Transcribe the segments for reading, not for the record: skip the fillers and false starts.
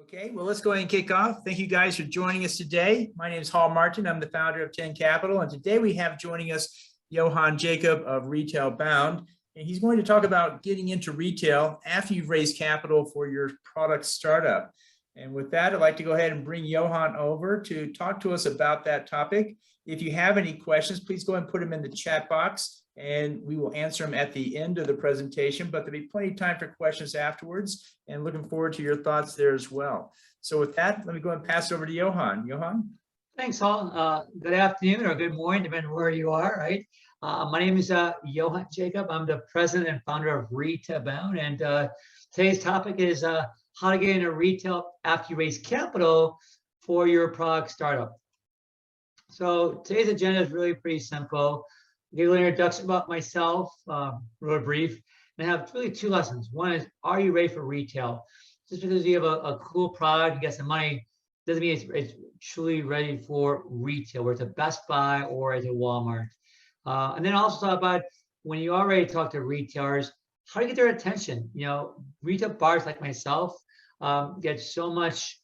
Okay, well, let's go ahead and kick off. Thank you guys for joining us today. My name is Hall Martin. I'm the founder of 10 Capital, and today we have joining us Yohan Jacob of Retailbound, and he's going to talk about getting into retail after you've raised capital for your product startup. And with that, I'd like to go ahead and bring Yohan over to talk to us about that topic. If you have any questions, please go ahead and put them in the chat box, and we will answer them at the end of the presentation, but there'll be plenty of time for questions afterwards, and looking forward to your thoughts there as well. So with that, let me go ahead and pass it over to Yohan. Yohan? Thanks, Hall. Good afternoon or good morning, depending on where you are, right? My name is Yohan Jacob. I'm the president and founder of Retailbound, and today's topic is how to get into retail after you raise capital for your product startup. So today's agenda is really pretty simple. I'll give you an introduction about myself, real brief, and I have really two lessons. One is, are you ready for retail? Just because you have a cool product, you get some money, doesn't mean it's truly ready for retail, where it's a Best Buy or it's a Walmart. And then also talk about when you are ready to talk to retailers, how do you get their attention? You know, retail buyers like myself get so much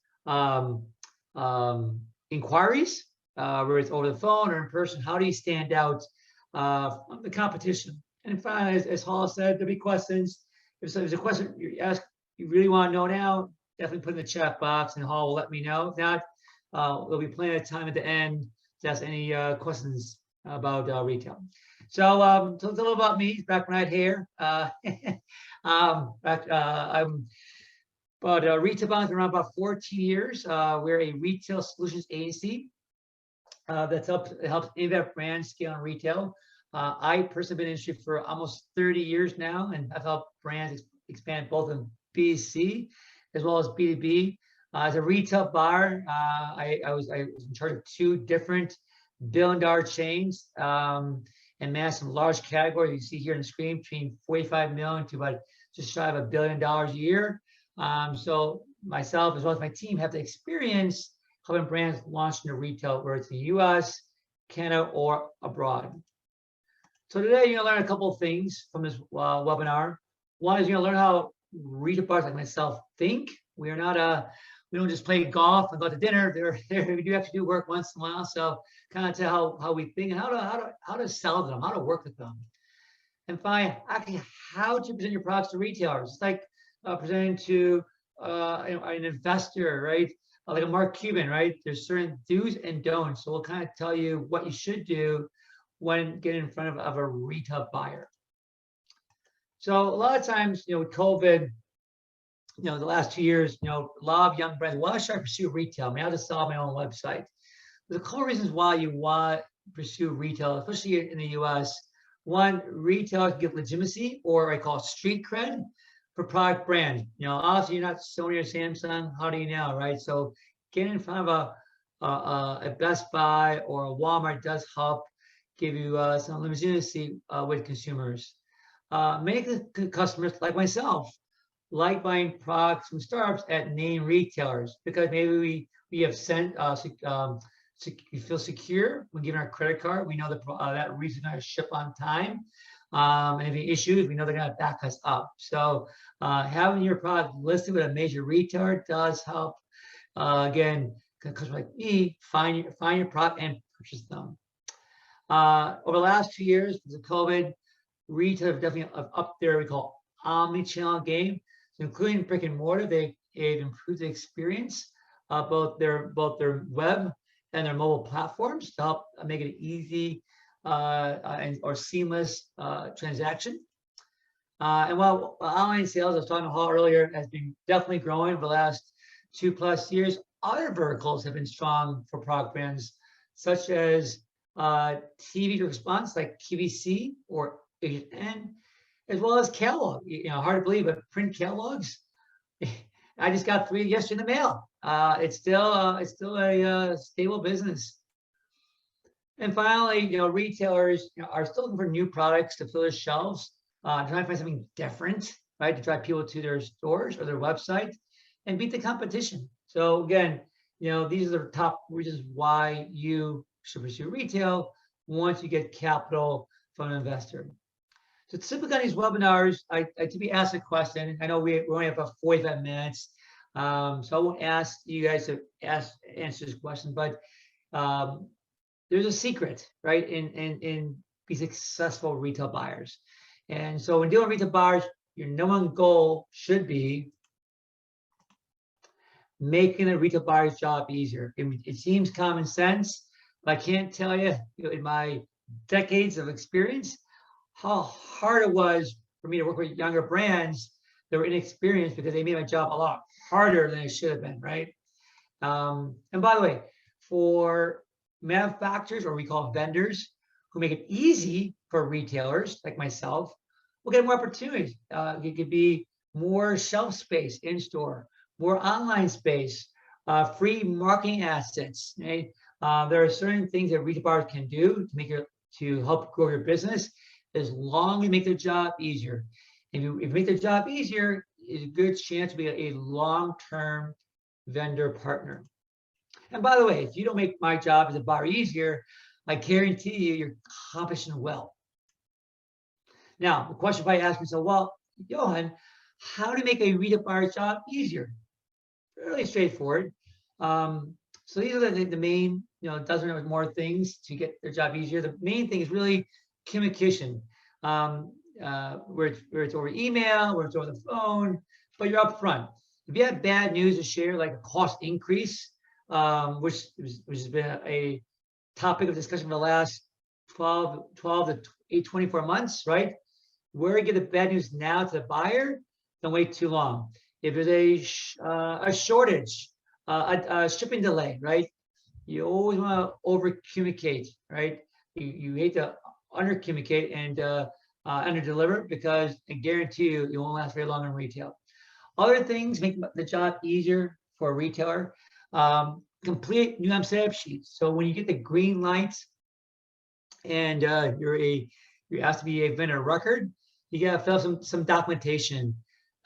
inquiries, whether it's over the phone or in person. How do you stand out from the competition? And finally, as Hall said, there'll be questions. If there's a question you ask, you really want to know now, definitely put in the chat box, and Hall will let me know. If not, there'll be plenty of time at the end to ask any questions about retail. So, a little about me. Back when I had hair, I'm about Retailbound around about 14 years. We're a retail solutions agency that helps innovative brands scale in retail. I personally been in the industry for almost 30 years now, and I've helped brands expand both in B2C as well as B2B. As a retail buyer, I was in charge of two different billion-dollar chains and managed some large categories. You see here on the screen, between 45 million to about just shy of $1 billion a year. So myself as well as my team have the experience helping brands launch into retail, whether it's in the US, Canada, or abroad. So today you're gonna learn a couple of things from this webinar. One is you're gonna learn how retail buyers like myself think. We are not we don't just play golf and go to dinner. We do have to do work once in a while. So kind of tell how we think and how to sell them, how to work with them. And finally, actually how to present your products to retailers. It's like presenting to an investor, right? Like a Mark Cuban, right? There's certain do's and don'ts. So we'll kind of tell you what you should do when getting in front of a retail buyer. So a lot of times, with COVID, the last 2 years, a lot of young brands, why should I pursue retail? I mean, I'll just sell my own website. There's a couple of reasons why you want to pursue retail, especially in the US. One, retail can give legitimacy, or I call it street cred, for product brand. Obviously you're not Sony or Samsung. How do you know, right? So getting in front of a Best Buy or a Walmart does help give you some legitimacy with consumers. Many customers like myself like buying products from startups at name retailers because maybe we have we feel secure when giving our credit card. We know that reason going to ship on time. And if any issues, we know they're going to back us up. So having your product listed with a major retailer does help. Again, customers like me find your product and purchase them. Over the last 2 years, because of COVID, retail have definitely up there we call omni-channel game. So including brick and mortar, they've improved the experience both their web and their mobile platforms to help make it an easy or seamless transaction. And while online sales, I was talking to Hall earlier, has been definitely growing for the last 2+ years, other verticals have been strong for product brands, such as TV response like QVC or N, as well as catalog. Hard to believe, but print catalogs. I just got 3 yesterday in the mail. It's still a stable business. And finally, retailers are still looking for new products to fill their shelves, trying to find something different, right, to drive people to their stores or their website and beat the competition. So again, these are the top reasons why you should pursue retail once you get capital from an investor. So typically on these webinars, I to be asked a question. I know we only have about 45 minutes. So I won't ask you guys to answer this question, but there's a secret, right, in be successful retail buyers. And so when dealing with retail buyers, your number one goal should be making a retail buyer's job easier. It seems common sense, but I can't tell you, in my decades of experience, how hard it was for me to work with younger brands that were inexperienced because they made my job a lot harder than it should have been, right? And by the way, for manufacturers, or we call vendors, who make it easy for retailers like myself, we'll get more opportunities. It could be more shelf space in store, more online space, free marketing assets. Right? There are certain things that retail buyers can do to help grow your business, as long as you make their job easier. If you make their job easier, it's a good chance to be a long-term vendor partner. And by the way, if you don't make my job as a buyer easier, I guarantee you're accomplishing well. Now, the question probably asks yourself, well, Yohan, how to make a retail buyer's job easier? Fairly straightforward. So these are the main, dozen or more things to get their job easier. The main thing is really communication, where it's over email, where it's over the phone, but you're upfront. If you have bad news to share, like a cost increase, which has been a topic of discussion for the last 12 to 24 months, right? Where you get the bad news now to the buyer, don't wait too long. If there's a shortage, a shipping delay, right? You always want to over communicate, right? You hate to under communicate and under deliver, because I guarantee you won't last very long in retail. Other things make the job easier for a retailer. Complete new setup sheets. So when you get the green lights and you're asked to be a vendor record, you gotta fill out some documentation.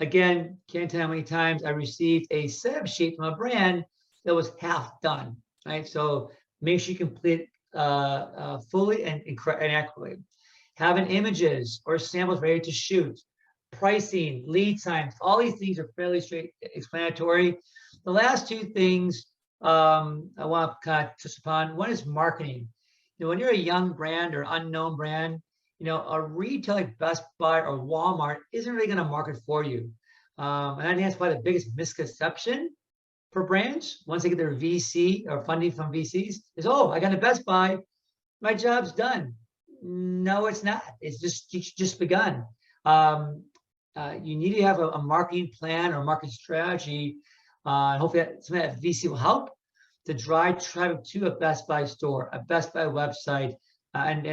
Again, can't tell how many times I received a setup sheet from a brand that was half done, right? So make sure you complete fully and accurately. Having images or samples ready to shoot, pricing, lead times, all these things are fairly explanatory. The last two things I want to kind of touch upon. One is marketing. When you're a young brand or unknown brand, a retailer like Best Buy or Walmart isn't really going to market for you. And I think that's probably the biggest misconception for brands once they get their VC or funding from VCs is, oh, I got a Best Buy, my job's done. No, it's not. It's just begun. You need to have a marketing plan or marketing strategy. And hopefully some of that VC will help to drive traffic to a Best Buy store, a Best Buy website, and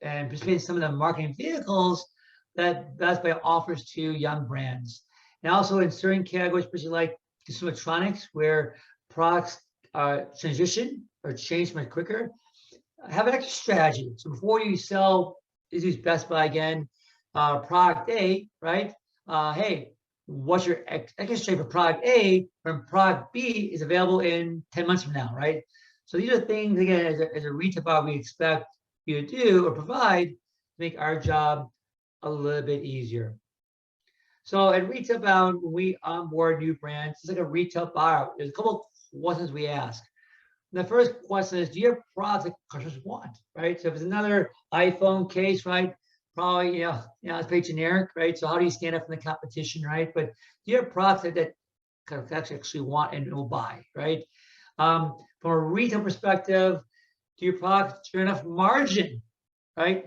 participate in some of the marketing vehicles that Best Buy offers to young brands. And also in certain categories, especially like consumer electronics, where products transition or change much quicker, have an extra strategy. So before you sell, use Best Buy again, product A, right? Hey, what's your extra strategy for product A when product B is available in 10 months from now, right? So these are things, again, as a retail buyer, we expect you to do or provide to make our job a little bit easier. So at Retailbound, when we onboard new brands, it's like a retail buyer. There's a couple of questions we ask. And the first question is, do you have products that customers want, right? So if it's another iPhone case, right? Probably, it's pretty generic, right? So how do you stand up from the competition, right? But do you have products that actually want and will buy, right? From a retail perspective, do your products generate enough margin, right?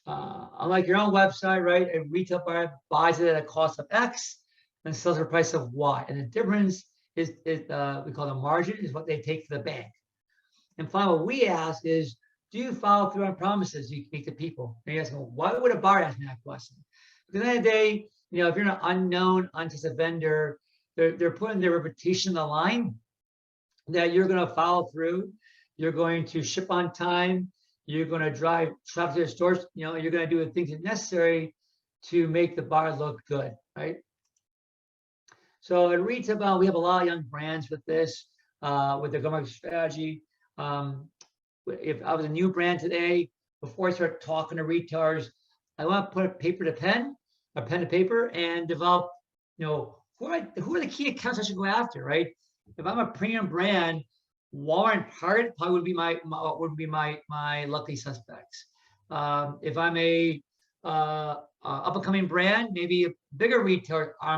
Unlike your own website, right? A retail buyer buys it at a cost of X and sells at a price of Y. And the difference is we call the margin, is what they take to the bank. And finally, what we ask is, do you follow through on promises you make to people? And you ask them, why would a buyer ask me that question? Because at the end of the day, if you're an unknown, untested vendor, they're putting their reputation on the line that you're going to follow through, you're going to ship on time, you're going to drive traffic to the stores, you're going to do the things that are necessary to make the buyer look good, right? So at Retailbound, we have a lot of young brands with this, with their go-to-market strategy. If I was a new brand today, before I start talking to retailers, I want to put a paper to pen, a pen to paper, and develop, who are the key accounts I should go after, right? If I'm a premium brand, Walmart and Target probably would be my lucky suspects. If I'm a up and coming brand, maybe a bigger retailer are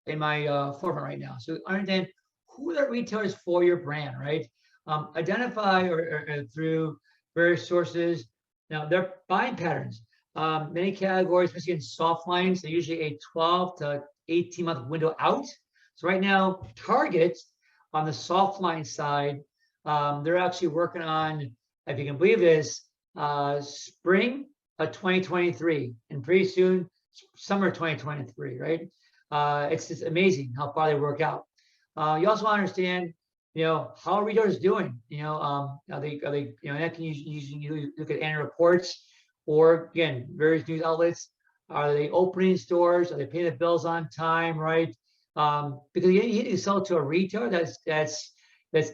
in my forefront right now. So understand who are the retailers for your brand, right? Identify or through various sources. Now their buying patterns. Many categories, especially in soft lines, they're usually a 12 to 18-month window out. So right now, Target on the soft line side, they're actually working on, if you can believe this, spring of 2023, and pretty soon, summer 2023, right? It's just amazing how far they work out. You also want to understand, how are retailers doing? Are they, that can you look at annual reports, or again, various news outlets. Are they opening stores? Are they paying the bills on time, right? Because you need to sell to a retailer that's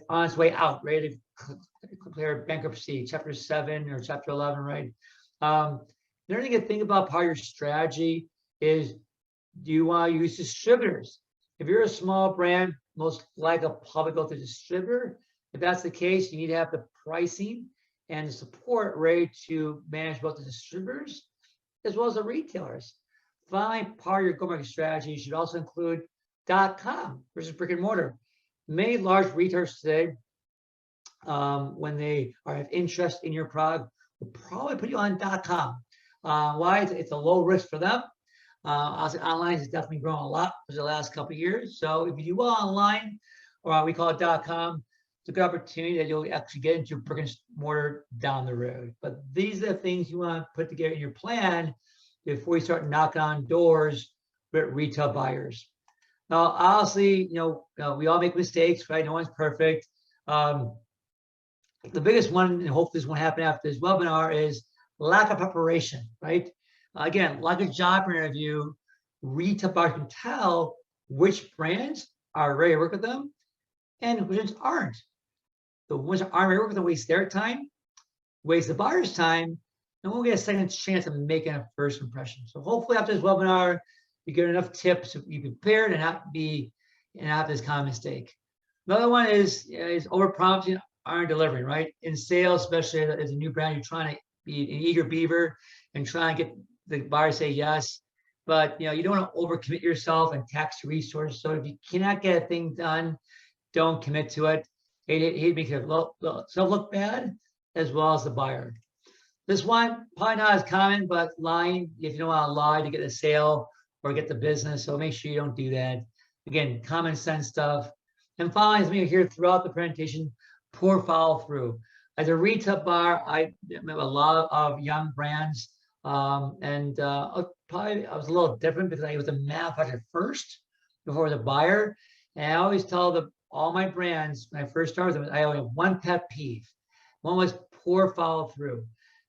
on its way out, ready to declare bankruptcy, Chapter 7 or Chapter 11, right? Another thing to think about part of your strategy is, do you want to use distributors? If you're a small brand, most likely a public go to distributor. If that's the case, you need to have the pricing and the support ready to manage both the distributors as well as the retailers. Finally, part of your go-to-market strategy should also include .com versus brick and mortar. Many large retailers today, when they have interest in your product, will probably put you on .com. Why? It's a low risk for them. Also, online has definitely grown a lot over the last couple of years. So if you do well online, or we call it .com, it's a good opportunity that you'll actually get into brick and mortar down the road. But these are the things you want to put together in your plan before you start knocking on doors with retail buyers. Now, honestly, we all make mistakes, right? No one's perfect. The biggest one, and hopefully this won't happen after this webinar, is lack of preparation, right? Again, like a job interview, retail buyers can tell which brands are ready to work with them and which ones aren't. The ones that aren't ready to work with them waste their time, waste the buyer's time, and we'll get a second chance of making a first impression. So hopefully after this webinar, you get enough tips to be prepared and not have this common mistake. Another one is over-promising, aren't delivering, right? In sales, especially as a new brand, you're trying to be an eager beaver and trying to get the buyer to say yes. But you don't want to overcommit yourself and tax resources. So if you cannot get a thing done, don't commit to it. It makes yourself look bad as well as the buyer. This one, probably not as common, but lying, if you don't want to lie to get a sale or get the business, so make sure you don't do that. Again, common sense stuff. And finally, as we hear throughout the presentation, poor follow through. As a retail buyer, I met a lot of young brands, and I was a little different because I was a manufacturer first before I was a buyer. And I always tell all my brands when I first started with them, I only have one pet peeve. One was poor follow through.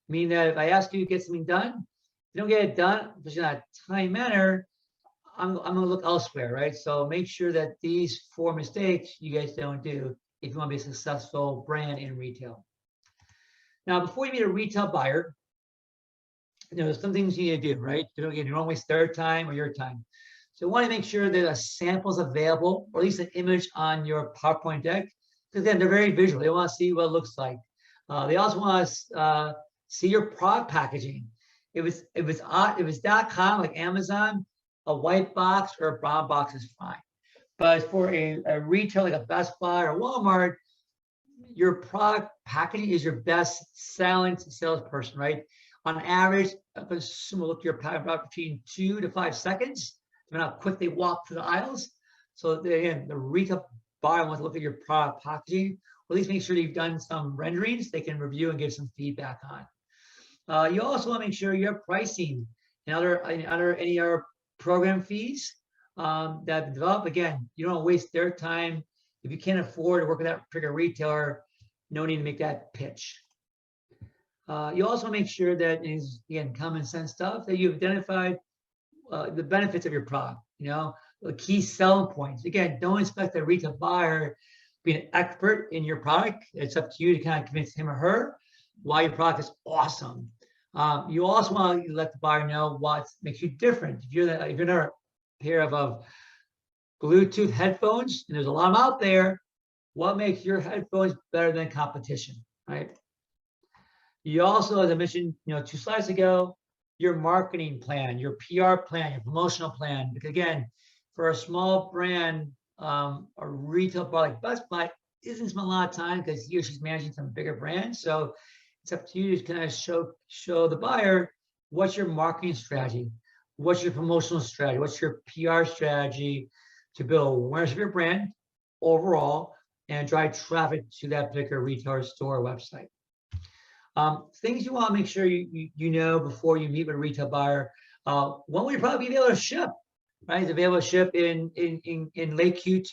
Meaning that if I ask you to get something done, if you don't get it done, especially in a timely manner, I'm going to look elsewhere, right? So make sure that these 4 mistakes you guys don't do if you want to be a successful brand in retail. Now, before you meet a retail buyer, there's some things you need to do, right? You don't waste their time or your time. So you want to make sure that a sample is available, or at least an image on your PowerPoint deck, because then they're very visual. They want to see what it looks like. They also want to see your product packaging. If it's .com like Amazon, a white box or a brown box is fine. But for a retail like a Best Buy or Walmart, your product packaging is your best selling salesperson, right? On average, a consumer will look at your product between 2 to 5 seconds, depending on how quick they walk through the aisles. So again, the retail buyer wants to look at your product packaging, or at least make sure you've done some renderings they can review and give some feedback on. You also want to make sure your pricing and any other program fees that have been developed. Again, you don't want to waste their time. If you can't afford to work with that particular retailer, no need to make that pitch. You also make sure that is, again, common sense stuff, that you've identified the benefits of your product, the key selling points. Again, don't expect the retail buyer to be an expert in your product. It's up to you to kind of convince him or her why your product is awesome. You also want to let the buyer know what makes you different. If you're not pair of Bluetooth headphones, and there's a lot of them out there, what makes your headphones better than competition, right? You also, as I mentioned, 2 slides ago, your marketing plan, your PR plan, your promotional plan. Because again, for a small brand, a retail product, Best Buy isn't spending a lot of time because he or she's managing some bigger brands. So it's up to you to kind of show the buyer what's your marketing strategy, what's your promotional strategy, what's your PR strategy to build awareness of your brand overall and drive traffic to that particular retailer store or website. Things you want to make sure you know before you meet with a retail buyer. When will you probably be able to ship? Right, it's available to ship in late Q2.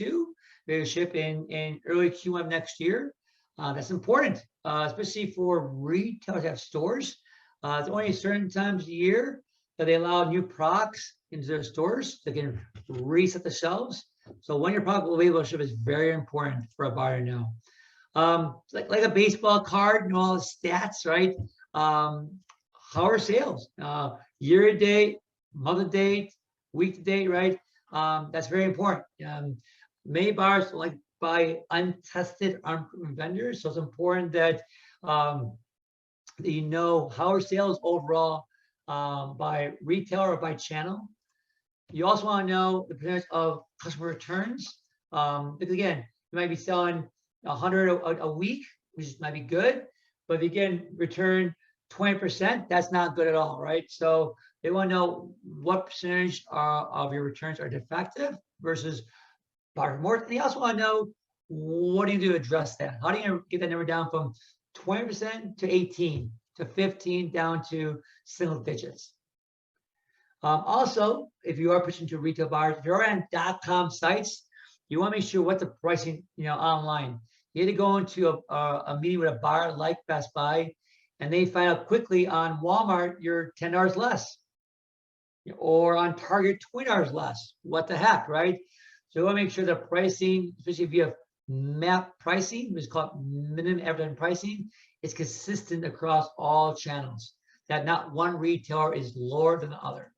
Be able to ship in early Q1 next year. That's important, especially for retailers that have stores. It's only certain times a year that they allow new products into their stores. They can reset the shelves. So when your product will be able to ship is very important for a buyer to know. Like a baseball card, all the stats, right? How are sales? Year to date, month to date, week to date, right? That's very important. Many buyers like buy untested, unproven vendors, so it's important that you know how are sales overall by retailer or by channel. You also want to know the percentage of customer returns, because again, you might be selling 100 a week, which might be good, but if you can return 20%, that's not good at all, right? So they want to know what percentage of your returns are defective versus buyer more. And they also want to know what do you do to address that? How do you get that number down from 20% to 18 to 15 down to single digits? Also, if you are pushing to retail buyers, if you're on .com sites, you want to make sure what the pricing, online. You need to go into a meeting with a buyer like Best Buy, and they find out quickly on Walmart you're $10 less, or on Target $20 less. What the heck, right? So you want to make sure the pricing, especially if you have MAP pricing, which is called minimum advertising pricing, is consistent across all channels. That not one retailer is lower than the other.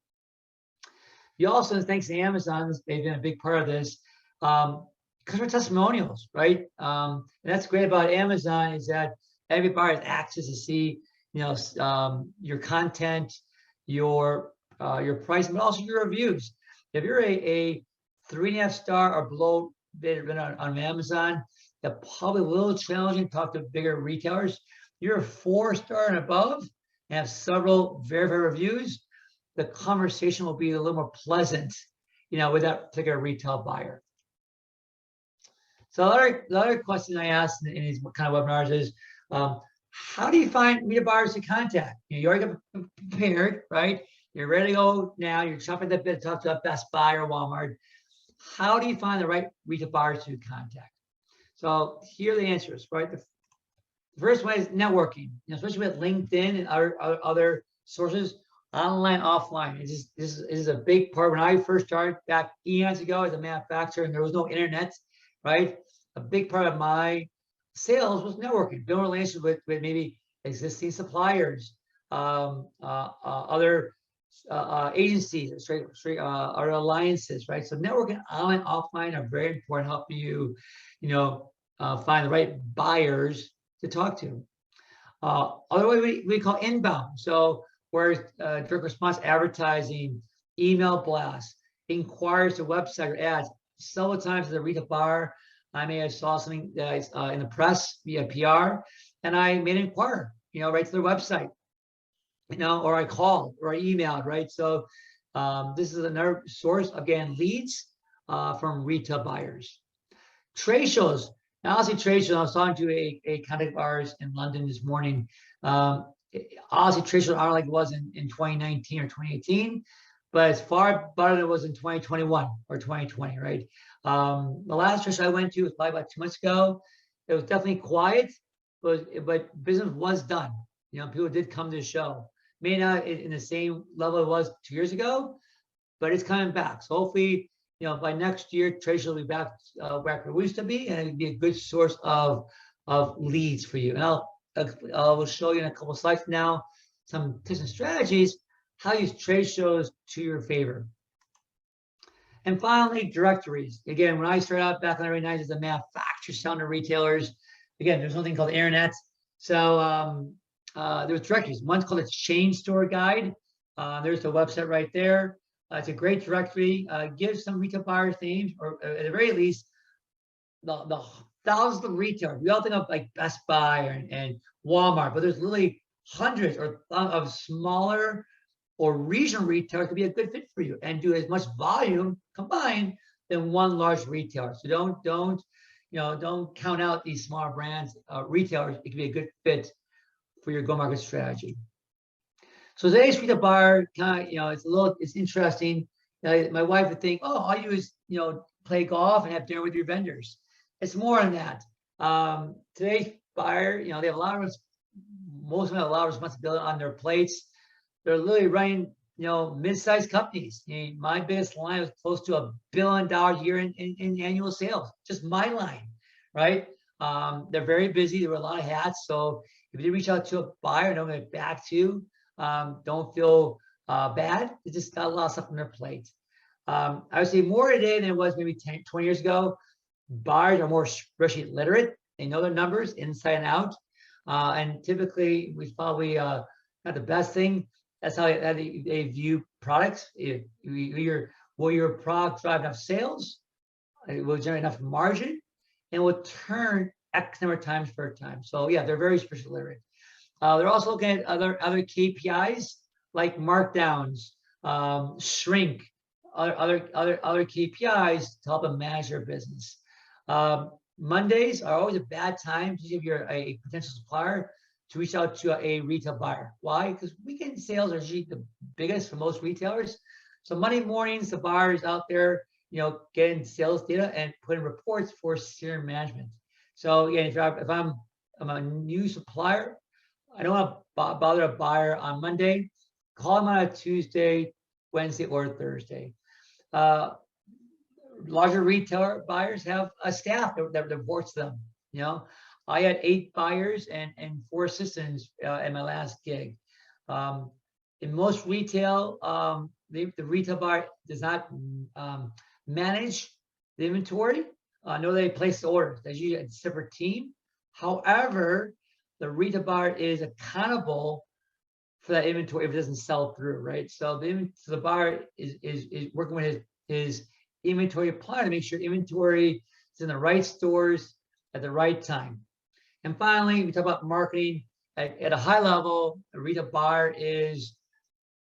You also, thanks to Amazon, they've been a big part of this. Customer testimonials, right? And that's great about Amazon is that every buyer has access to see, your content, your pricing, but also your reviews. If you're a 3.5 star or below on Amazon, that's probably a little challenging to talk to bigger retailers. You're a 4-star and above and have several very reviews, the conversation will be a little more pleasant, with that particular retail buyer. So the other question I asked in these kind of webinars is, how do you find retail buyers to contact? You already got prepared, right? You're ready to go now. You're shopping that bit, talk to Best Buy or Walmart. How do you find the right retail buyers to contact? So here are the answers, right? The first one is networking, especially with LinkedIn and other sources, online, offline. This is a big part. When I first started back eons ago as a manufacturer and there was no internet, right? A big part of my sales was networking, building relationships with maybe existing suppliers, other agencies, or alliances, right? So networking online, offline are very important, helping you, find the right buyers to talk to. Other way we call inbound. So where direct response advertising, email blasts, inquiries to website or ads. Several times as a retail buyer, I may have saw something that is in the press via PR, and I made an inquiry, right to their website, or I called or I emailed, right? So this is another source, again, leads from retail buyers. Trade shows. Now, honestly, trade shows, I was talking to a contact of ours in London this morning. Honestly, trade shows aren't like it was in 2019 or 2018, but it's far better than it was in 2021 or 2020, right? The last trade show I went to was probably about 2 months ago. It was definitely quiet, but business was done. People did come to the show. May not in the same level it was 2 years ago, but it's coming back. So hopefully, by next year, trade show will be back where it used to be, and it'll be a good source of leads for you. And I'll show you in a couple of slides now some tips and strategies how to use trade shows to your favor. And finally, directories. Again, when I started out back in the early 90s as a manufacturer selling to retailers, again, there's something called the internet. So there was directories. One's called a chain store guide. There's the website right there. It's a great directory. Gives some retail buyers names, or at the very least, the thousands of retailers. We all think of like Best Buy and Walmart, but there's literally hundreds of smaller or regional retailers could be a good fit for you and do as much volume combined than one large retailer. So don't count out these smaller brands, retailers. It can be a good fit for your go-to-market strategy. So today's retail buyer, kind of, it's interesting. My wife would think, oh, all you do is, play golf and have dinner with your vendors. It's more than that. Today's buyer, they have most of them have a lot of responsibility on their plates. They're literally running, mid-sized companies. My biggest line was close to $1 billion a year in annual sales, just my line, right? They're very busy. There were a lot of hats. So if you reach out to a buyer and don't get back to you, don't feel bad. They just got a lot of stuff on their plate. I would say more today than it was maybe 10, 20 years ago. Buyers are more spreadsheet literate. They know their numbers inside and out. And typically, we probably not the best thing. That's how they view products. Will your product drive enough sales? It will generate enough margin, and will turn X number of times per time. So yeah, they're very spreadsheet literate. They're also looking at other KPIs like markdowns, shrink, other KPIs to help them manage their business. Mondays are always a bad time to if you're a potential supplier to reach out to a retail buyer. Why? Because weekend sales are usually the biggest for most retailers. So Monday mornings, the buyer is out there, getting sales data and putting reports for senior management. So again, if I'm a new supplier, I don't want to bother a buyer on Monday. Call them on a Tuesday, Wednesday, or Thursday. Larger retailer buyers have a staff that reports them. I had 8 buyers and 4 assistants at my last gig. In most retail, the retail buyer does not manage the inventory, nor they place the orders. There's usually a separate team. However, the retail buyer is accountable for that inventory if it doesn't sell through, right? So the buyer is working with his inventory supplier to make sure inventory is in the right stores at the right time. And finally, we talk about marketing at a high level. A retail buyer is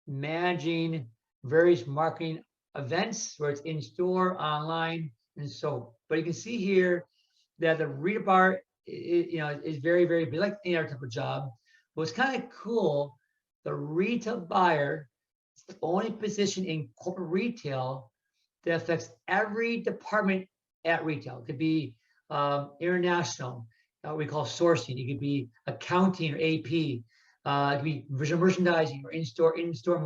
managing various marketing events, where it's in store, online, and so. But you can see here that the retail buyer, is very, very big, like any other type of job. But it's kind of cool. The retail buyer is the only position in corporate retail that affects every department at retail. It could be international, we call sourcing. It could be accounting or AP. It could be visual merchandising or in-store visual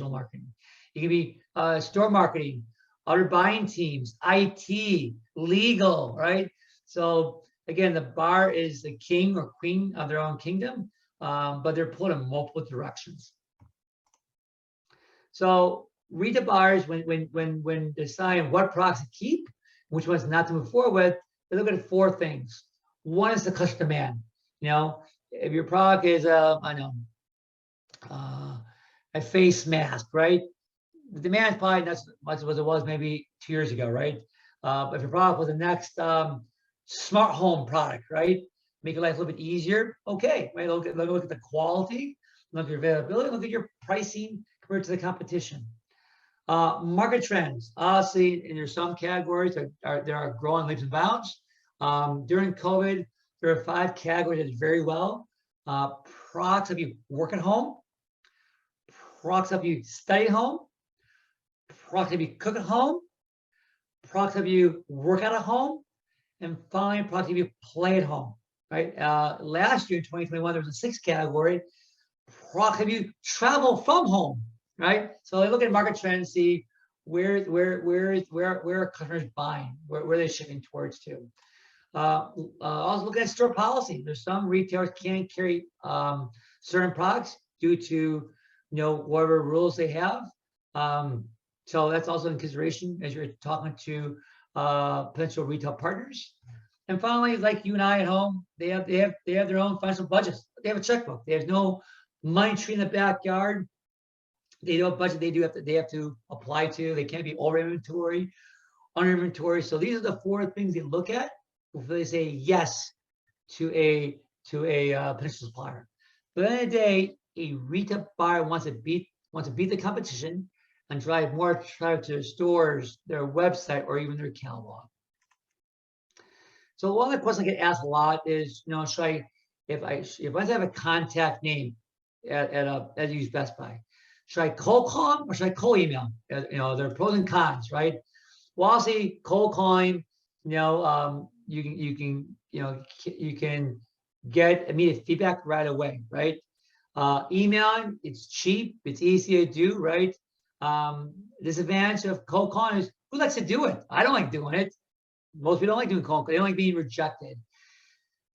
marketing. It could be store marketing, other buying teams, IT, legal, right? So again, the buyer is the king or queen of their own kingdom, but they're pulled in multiple directions. So retail buyers, when deciding what products to keep, which ones not to move forward with, they look at 4 things. One is the customer demand. If your product is a face mask, right? The demand is probably not as much as it was maybe 2 years ago, right? But if your product was the next smart home product, right? Make your life a little bit easier. Okay, right? Look at the quality, look at your availability, look at your pricing compared to the competition. Market trends. Obviously, there's some categories that are growing leaps and bounds. During COVID, there are 5 categories that did very well. Products help you work at home. Products help you study at home. Products help you cook at home. Products help you work out at home. And finally, products help you play at home. Right? Last year in 2021, there was a 6th category. Products help you travel from home. Right? So I look at market trends, see where are customers buying, where are they shipping towards to. Also looking at store policy. There's some retailers can't carry certain products due to whatever rules they have. So that's also in consideration as you're talking to potential retail partners. And finally, like you and I at home, they have their own financial budgets. They have a checkbook. There's no money tree in the backyard. They do a budget. They have to apply to. They can't be over inventory, under inventory. So these are the 4 things they look at before they say yes to a potential supplier. But at the end of the day, a retail buyer wants to beat the competition and drive more traffic to their stores, their website, or even their catalog. So one of the questions I get asked a lot is, should I, if I have a contact name at I use Best Buy, should I cold call them or should I cold email? There are pros and cons, right? Well, obviously, cold calling, you can get immediate feedback right away, right? Emailing, it's cheap, it's easy to do, right? Disadvantage of cold calling is who likes to do it? I don't like doing it. Most people don't like doing cold calling. They don't like being rejected.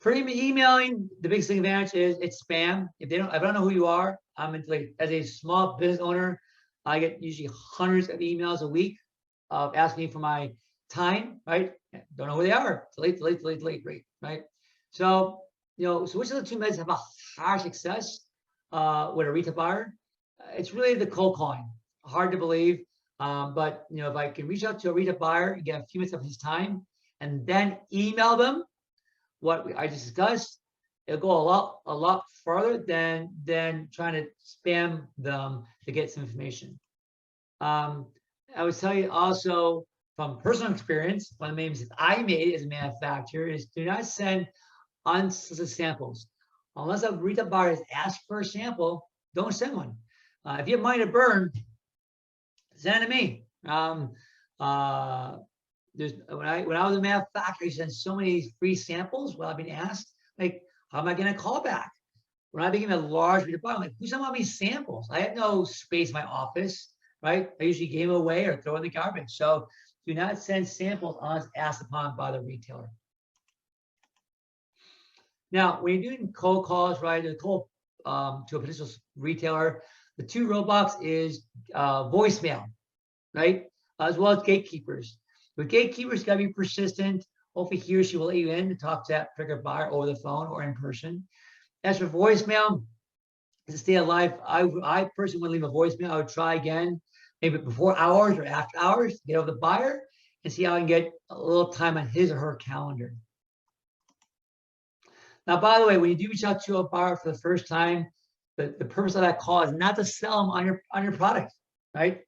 For emailing, the biggest advantage is it's spam. If I don't know who you are, I'm into as a small business owner, I get usually hundreds of emails a week of asking me for my time, right? Don't know who they are. Delete, right? So, so which of the 2 methods have a higher success with a retail buyer? It's really the cold calling. Hard to believe. But if I can reach out to a retail buyer and get a few minutes of his time and then email them what I discussed, it'll go a lot farther than trying to spam them to get some information. I would tell you also from personal experience, one of the main mistakes I made as a manufacturer is do not send unsolicited samples. Unless a retail buyer has asked for a sample, don't send one. If you have money to burn, send it to me. When I was a manufacturer, I sent so many free samples without being asked. Like, how am I going to call back? When I became a large retail buyer, I'm like, who's sending me samples? I have no space in my office, right? I usually give them away or throw in the garbage. So do not send samples unless asked upon by the retailer. Now, when you're doing cold calls, right, to a potential retailer, the 2 roadblocks is voicemail, right, as well as gatekeepers. With gatekeepers, got to be persistent. Hopefully, he or she will let you in to talk to that particular buyer over the phone or in person. As for voicemail, to stay alive, I personally would leave a voicemail. I would try again, maybe before hours or after hours, to get over the buyer and see how I can get a little time on his or her calendar. Now, by the way, when you do reach out to a buyer for the first time, the purpose of that call is not to sell them on your product, right?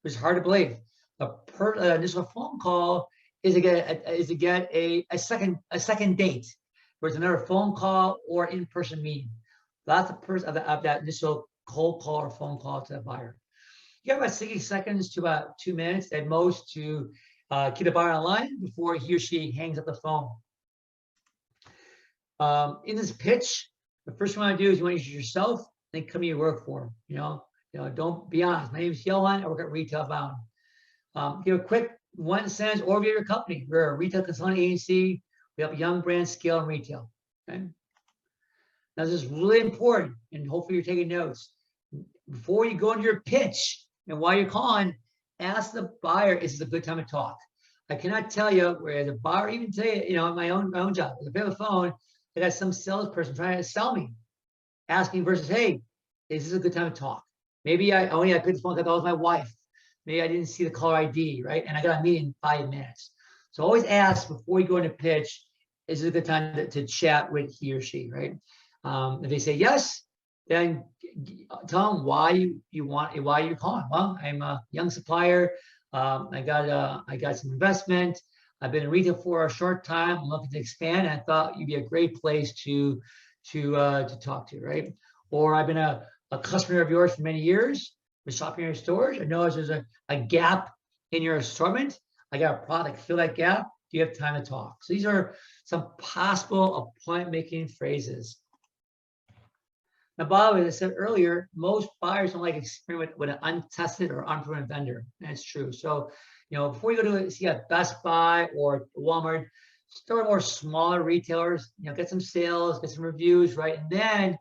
Which is hard to believe. The initial phone call is to get a second date, where it's another phone call or in-person meeting. That's the purpose of that initial cold call or phone call to the buyer. You have about 60 seconds to about 2 minutes at most to keep the buyer online before he or she hangs up the phone. In this pitch, the first thing you want to do is you want to introduce yourself, then come to your work for them. Don't be honest. My name is Yohan. I work at Retailbound. Give a quick 1-sentence overview of your company. We're a retail consulting agency. We help young brands scale in retail. Okay. Now, this is really important, and hopefully you're taking notes. Before you go into your pitch and while you're calling, ask the buyer, is this a good time to talk? I cannot tell you where the buyer, even tell you, my own job, if I have a phone, I got some salesperson trying to sell me, asking versus, hey, is this a good time to talk? Maybe I picked the phone because I was my wife. Maybe I didn't see the caller ID, right? And I got a meeting in 5 minutes. So always ask before you go into pitch, is it a good time to chat with he or she, right? If they say yes, then tell them why you're calling. Well, I'm a young supplier. I got some investment. I've been in retail for a short time. I'm looking to expand. And I thought you'd be a great place to talk to, right? Or I've been a customer of yours for many years. Been shopping in your stores. I know there's a gap in your assortment. I got a product, fill that gap. Do you have time to talk? So these are some possible appointment-making phrases. Now, by the way, as I said earlier, most buyers don't like experiment with an untested or unproven vendor. And it's true. So, before you go to see a Best Buy or Walmart, start with more smaller retailers, get some sales, get some reviews, right? And then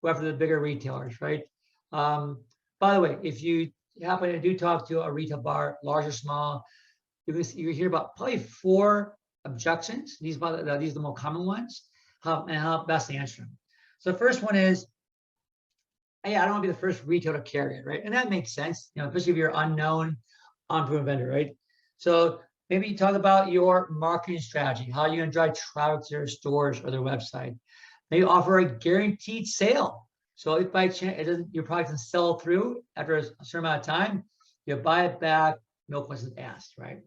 go after the bigger retailers, right? By the way, if you you happen to do talk to a retail bar, large or small, you hear about probably 4 objections. These are the more common ones, how best to answer them. So the first one is, hey, I don't want to be the first retailer to carry it, right? And that makes sense, especially if you're unknown, unproven vendor, right? So maybe you talk about your marketing strategy, how you're going to drive traffic to their stores or their website. Maybe offer a guaranteed sale. So if by chance your product doesn't sell through after a certain amount of time, you buy it back, no questions asked, right?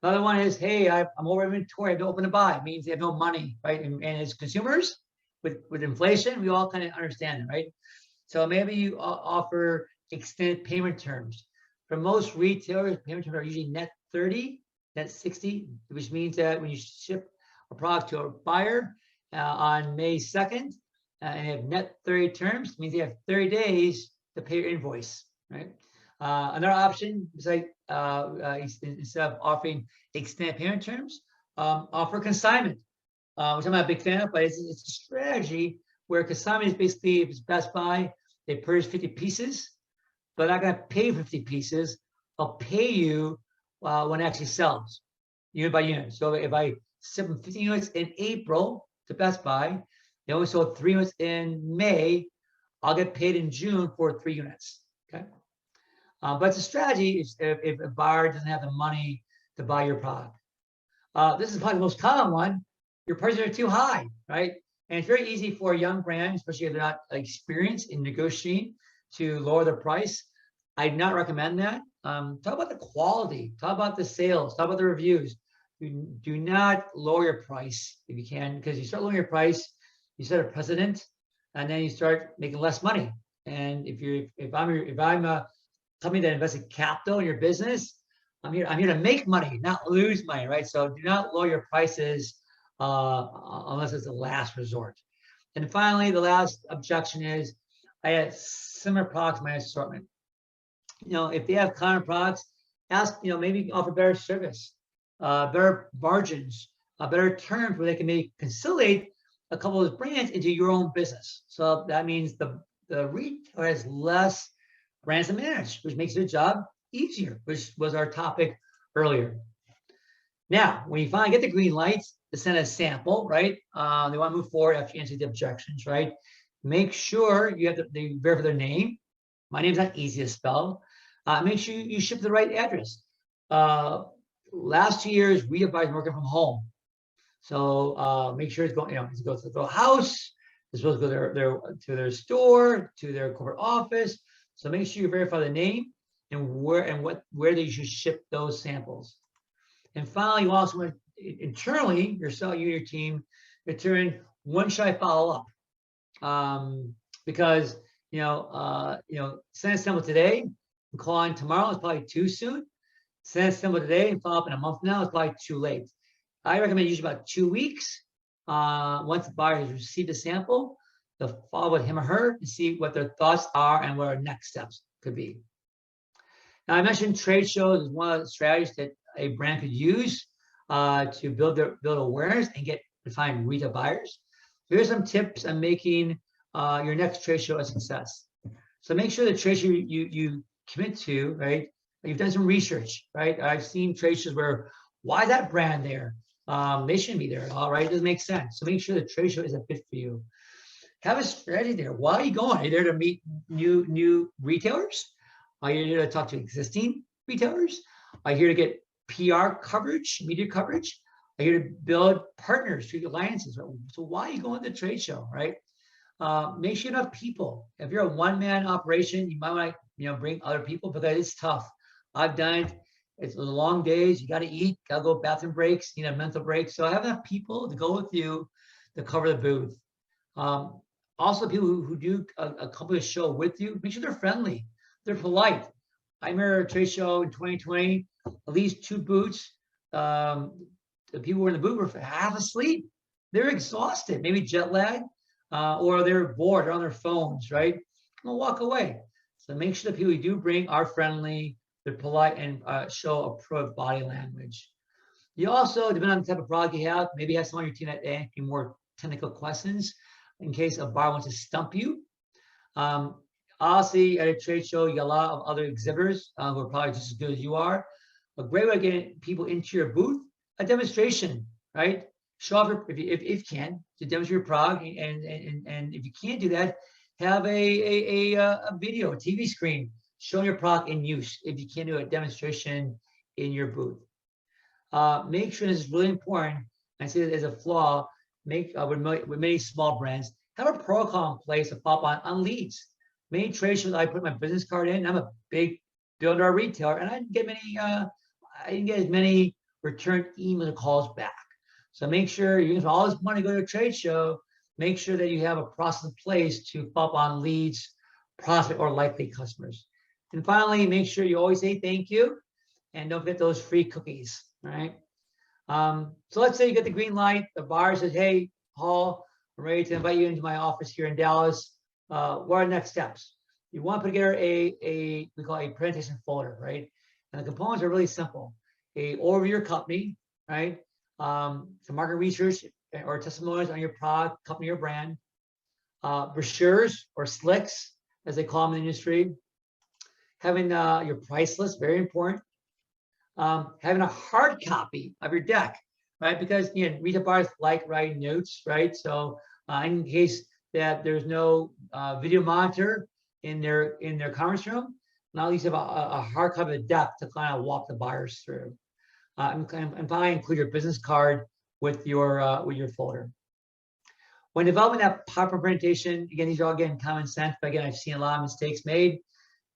Another one is, hey, I'm over inventory, I have no open to buy. It means they have no money, right? And as consumers, with inflation, we all kind of understand it, right? So maybe you offer extended payment terms. For most retailers, payment terms are usually net 30, net 60, which means that when you ship a product to a buyer on May 2nd, and have net 30 terms, it means they have 30 days to pay your invoice, right? Another option is like, instead of offering extended payment terms, offer consignment, which I'm not a big fan of, but it's a strategy where consignment is basically, if it's Best Buy, they purchase 50 pieces, but I'm not going to pay 50 pieces. I'll pay you when it actually sells, unit by unit. So if I ship 50 units in April to Best Buy, they only sold 3 units in May, I'll get paid in June for 3 units, okay? But it's a strategy if a buyer doesn't have the money to buy your product. This is probably the most common one. Your prices are too high, right? And it's very easy for a young brand, especially if they're not experienced in negotiating, to lower their price. I do not recommend that. Talk about the quality, talk about the sales, talk about the reviews. Do not lower your price if you can, because you start lowering your price, you set a precedent, and then you start making less money. And if I'm a company that invested capital in your business, I'm here to make money, not lose money, right? So do not lower your prices unless it's the last resort. And finally, the last objection is, I had similar products in my assortment. If they have common products, ask, maybe offer better service, better margins, better terms where they can maybe conciliate a couple of those brands into your own business. So that means the retailer has less brands to manage, which makes their job easier, which was our topic earlier. Now, when you finally get the green lights to send a sample, right? They want to move forward after you answer the objections, right? Make sure they verify their name. My name's not easy to spell. Make sure you ship the right address. Last 2 years, we advise working from home. So make sure it's going, it's go to the house, it's supposed to go to their store, to their corporate office. So make sure you verify the name and where they should ship those samples. And finally, you also want internally, yourself, you and your team, determine when should I follow up? Because send a sample today and call on tomorrow is probably too soon. Send a sample today and follow up in a month now is probably too late. I recommend usually about 2 weeks. Once the buyer has received a sample, they'll follow with him or her and see what their thoughts are and what our next steps could be. Now, I mentioned trade shows as one of the strategies that a brand could use to build awareness and find retail buyers. So here's some tips on making your next trade show a success. So make sure the trade show you commit to, right? You've done some research, right? I've seen trade shows where, why is that brand there? They shouldn't be there at all, right? It doesn't make sense. So make sure the trade show is a fit for you. Have a strategy there. Why are you going? Are you there to meet new retailers? Are you here to talk to existing retailers? Are you here to get PR coverage, media coverage? Are you here to build partners, through alliances? So why are you going to the trade show, right? Make sure you have people. If you're a one-man operation, you might want to bring other people, because it's tough. I've done it. It's long days. You got to eat. Got to go bathroom breaks. You need a mental break. So have enough people to go with you to cover the booth. Also, people who do accomplish a show with you, make sure they're friendly, they're polite. I remember a trade show in 2020, at least 2 booths. The people who were in the booth were half asleep. They're exhausted, maybe jet lag, or they're bored, they're on their phones, right? They'll walk away. So make sure the people you do bring are friendly, they're polite, and show approved body language. You also, depending on the type of product you have, maybe have someone on your team that asks you more technical questions in case a buyer wants to stump you. Obviously, at a trade show, you got a lot of other exhibitors who are probably just as good as you are. A great way of getting people into your booth, a demonstration, right? Show off if you can to demonstrate your product, and if you can't do that, have a video, a TV screen showing your product in use. If you can't do a demonstration in your booth, make sure, this is really important. I see that as a flaw. With many small brands, have a protocol in place to follow up on leads. Many trade shows, I put my business card in. I'm a big builder retailer, and I didn't get as many return email calls back. So make sure you have all this money to go to a trade show. Make sure that you have a process in place to follow up on leads, prospect, or likely customers. And finally, make sure you always say thank you, and don't forget those free cookies. All right. So let's say you get the green light. The buyer says, "Hey, Paul, I'm ready to invite you into my office here in Dallas. What are the next steps?" You want to put together we call a presentation folder, right? And the components are really simple. A overview of your company, right? Some market research or testimonials on your product, company, or brand. Brochures or slicks, as they call them in the industry. Having your price list, very important. Having a hard copy of your deck, right? Because again, retail buyers like writing notes, right? So in case that there's no video monitor in their conference room, now at least have a hard copy of the deck to kind of walk the buyers through. And finally, include your business card with your folder. When developing that PowerPoint presentation, again, these are all again common sense, but again, I've seen a lot of mistakes made.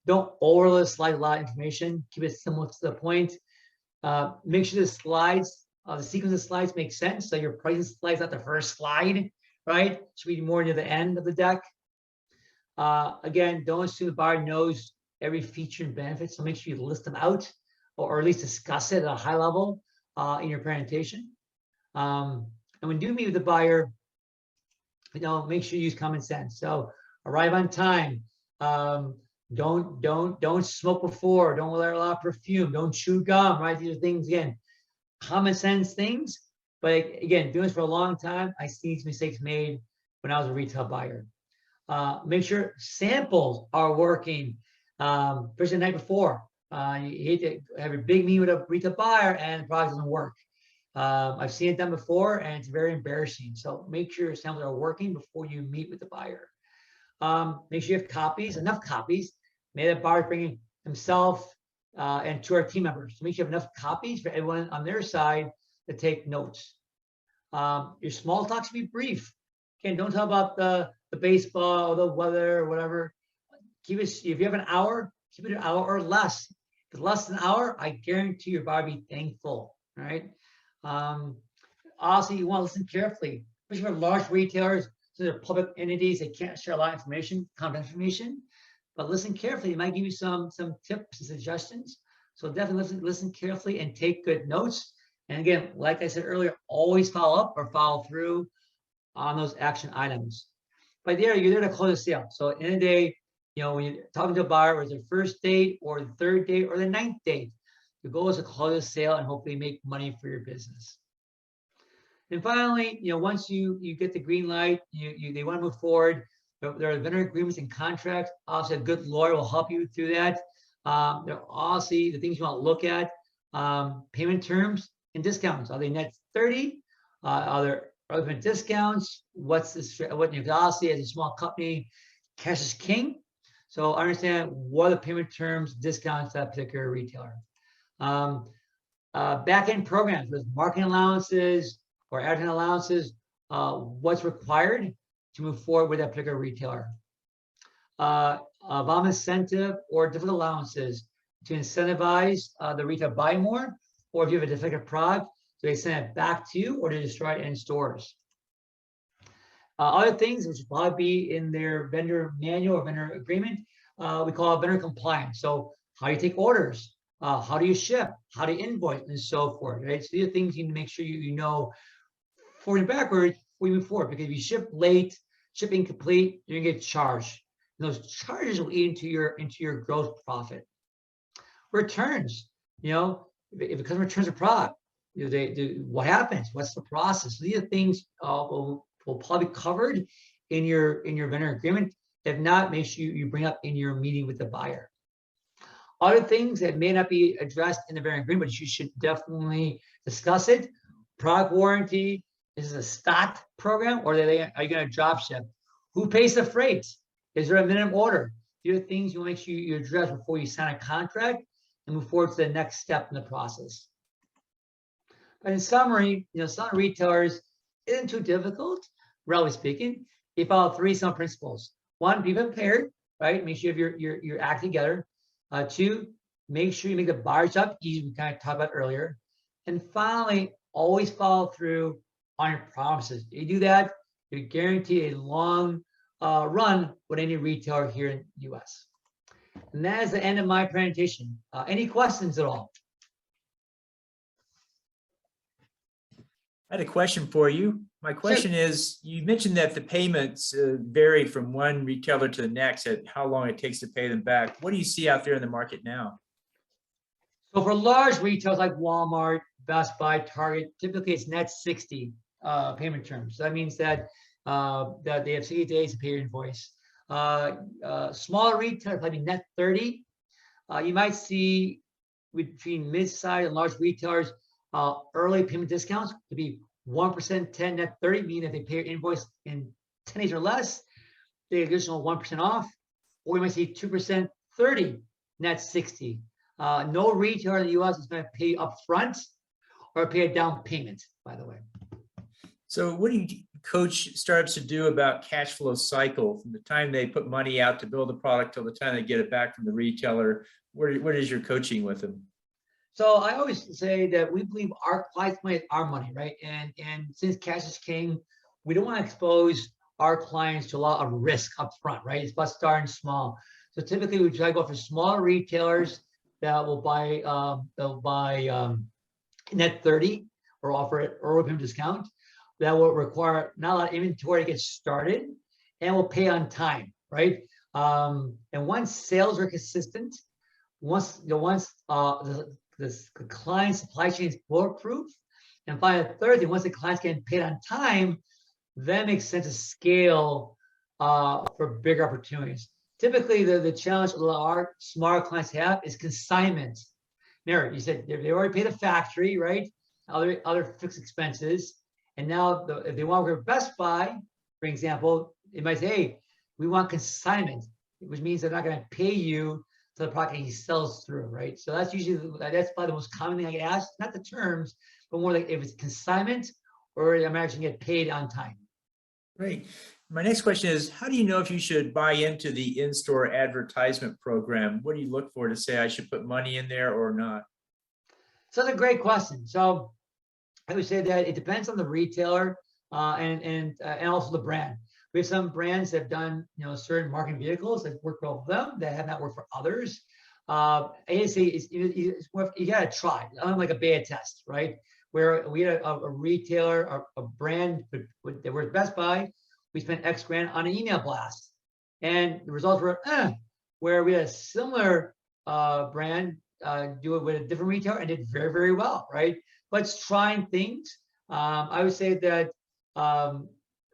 Don't overload slide a lot of information. Keep it simple to the point. Make sure the slides, the sequence of slides make sense. So your pricing slide's not the first slide, right? Should be more near the end of the deck. Again, don't assume the buyer knows every feature and benefit. So make sure you list them out, or at least discuss it at a high level in your presentation. And when you meet with the buyer, make sure you use common sense. So arrive on time. Don't smoke before. Don't wear a lot of perfume. Don't chew gum. Right? These are things, again, common sense things. But again, doing this for a long time, I see these mistakes made when I was a retail buyer. Make sure samples are working, especially the night before. You hate to have a big meeting with a retail buyer and the product doesn't work. I've seen it done before, and it's very embarrassing. So make sure your samples are working before you meet with the buyer. Make sure you have copies, enough copies. May the buyer bring himself and 2 other team members. So make sure you have enough copies for everyone on their side to take notes. Your small talk should be brief. Again, don't talk about the baseball or the weather or whatever. Keep it. If you have an hour, keep it an hour or less. If it's less than an hour, I guarantee your buyer will be thankful. All right. Also, you want to listen carefully, especially for large retailers. So they're public entities. They can't share a lot of information, confidential information. But listen carefully. It might give you some tips and suggestions. So definitely listen carefully and take good notes. And again, like I said earlier, always follow up or follow through on those action items. But you're there to close a sale. So at the end of the day, when you're talking to a buyer, whether it's the first date or the third date or the 9th date, the goal is to close a sale and hopefully make money for your business. And finally, once you get the green light, they want to move forward. There are vendor agreements and contracts. Obviously, a good lawyer will help you through that. There are obviously the things you want to look at: payment terms and discounts. Are they net 30? Are there other discounts? What's this? What obviously, as a small company, cash is king. So understand what are the payment terms, discounts to that particular retailer. Back-end programs with marketing allowances or advertising allowances, what's required to move forward with that particular retailer. Volume incentive or different allowances to incentivize the retailer buy more, or if you have a defective product, do they send it back to you or to destroy it in stores? Other things which will probably be in their vendor manual or vendor agreement, we call it vendor compliance. So how do you take orders? How do you ship? How do you invoice, and so forth, right? So these are things you need to make sure you know forward and backwards before you move forward, because if you ship late, ship incomplete, you're gonna get charged. And those charges will eat into your gross profit. Returns, if a customer returns a product, what happens? What's the process? So these are things will probably be covered in your vendor agreement. If not, make sure you bring up in your meeting with the buyer. Other things that may not be addressed in the variant agreement, but you should definitely discuss it. Product warranty. Is this a stock program, or are you going to drop ship? Who pays the freight? Is there a minimum order? These are things you want to make sure you address before you sign a contract and move forward to the next step in the process. But in summary, some retailers isn't too difficult, relatively speaking. You follow 3 simple principles. 1, be prepared, right? Make sure you have your act together. 2, make sure you make the buyer's job easy, we kind of talked about earlier. And finally, always follow through on your promises. If you do that, you guarantee a long run with any retailer here in the US. And that is the end of my presentation. Any questions at all? I had a question for you. My question is, you mentioned that the payments vary from one retailer to the next at how long it takes to pay them back. What do you see out there in the market now? So for large retailers like Walmart, Best Buy, Target, typically it's net 60 payment terms. So that means that they have 60 days to pay your invoice. Smaller retailers, probably net 30. You might see between mid-size and large retailers early payment discounts to be 1%, 10, net 30, meaning if they pay your invoice in 10 days or less, they get additional 1% off. Or we might see 2%, 30, net 60. No retailer in the US is going to pay up front or pay a down payment, by the way. So what do you coach startups to do about cash flow cycle from the time they put money out to build a product till the time they get it back from the retailer? What is your coaching with them? So I always say that we believe our clients' money is our money, right? And since cash is king, we don't want to expose our clients to a lot of risk up front, right? It's about starting small. So typically we try to go for smaller retailers that will buy net 30 or offer it early payment discount. That will require not a lot of inventory to get started and will pay on time, right? And once sales are consistent, once the client supply chain is bulletproof, and finally, the third thing, once the client's getting paid on time, then it makes sense to scale for bigger opportunities. Typically, the challenge a lot of our smaller clients have is consignment. Mary, you said they already paid the factory, right? Other fixed expenses. And now if they want to work with Best Buy, for example, they might say, hey, we want consignment, which means they're not going to pay you to the product he sells through, right? So that's probably the most common thing I get asked, not the terms, but more like if it's consignment or I'm actually get paid on time. Great. My next question is, how do you know if you should buy into the in-store advertisement program? What do you look for to say I should put money in there or not? So that's a great question. So I would say that it depends on the retailer and also the brand. We have some brands that have done certain marketing vehicles that work well for them that have not worked for others. I say you gotta try, unlike a beta test, right? Where we had a retailer, a brand that was Best Buy, we spent X grand on an email blast, and the results were where we had a similar brand do it with a different retailer and did very, very well, right? But it's trying things. I would say that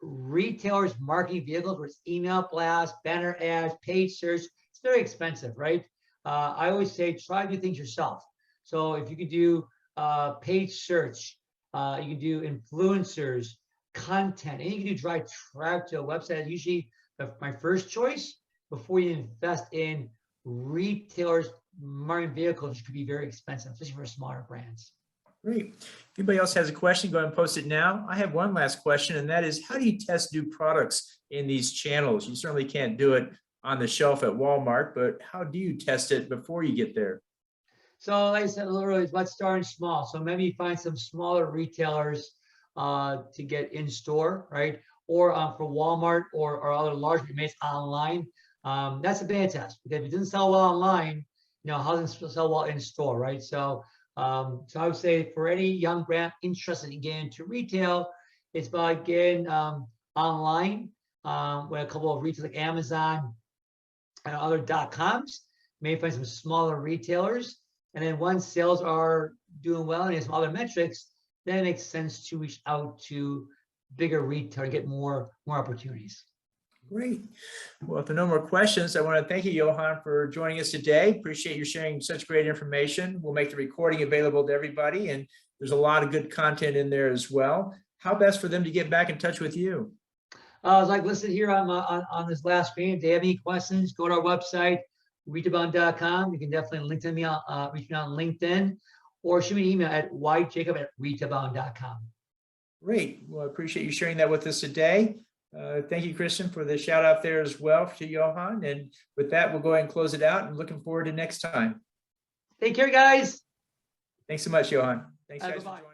retailers' marketing vehicles, where it's email blast, banner ads, paid search, it's very expensive, right? I always say try to do things yourself. So if you could do paid search, you can do influencers, content, and you can do dry traffic to a website. Usually my first choice before you invest in retailers' marketing vehicles, which could be very expensive, especially for smaller brands. Great. If anybody else has a question, go ahead and post it now. I have one last question, and that is, how do you test new products in these channels? You certainly can't do it on the shelf at Walmart, but how do you test it before you get there? So like I said earlier, let's start small. So maybe you find some smaller retailers to get in store, right? Or for Walmart or other large retailers online. That's a beta test, because if it doesn't sell well online, how does it sell well in store, right? So I would say for any young brand interested in getting into retail, it's about getting online with a couple of retailers like Amazon and other .coms. Maybe find some smaller retailers, and then once sales are doing well and there's some other metrics, then it makes sense to reach out to bigger retail and get more opportunities. Great. Well, if there are no more questions, I want to thank you, Yohan, for joining us today. Appreciate you sharing such great information. We'll make the recording available to everybody, and there's a lot of good content in there as well. How best for them to get back in touch with you? Like listed here on this last screen, if they have any questions, go to our website, retailbound.com. You can definitely link to me reach me on LinkedIn, or shoot me an email at whitejacob@retailbound.com. Great. Well, I appreciate you sharing that with us today. Thank you, Kristen, for the shout out there as well to Yohan. And with that, we'll go ahead and close it out and looking forward to next time. Take care, guys. Thanks so much, Yohan. Thanks, guys, for Bye-bye. joining.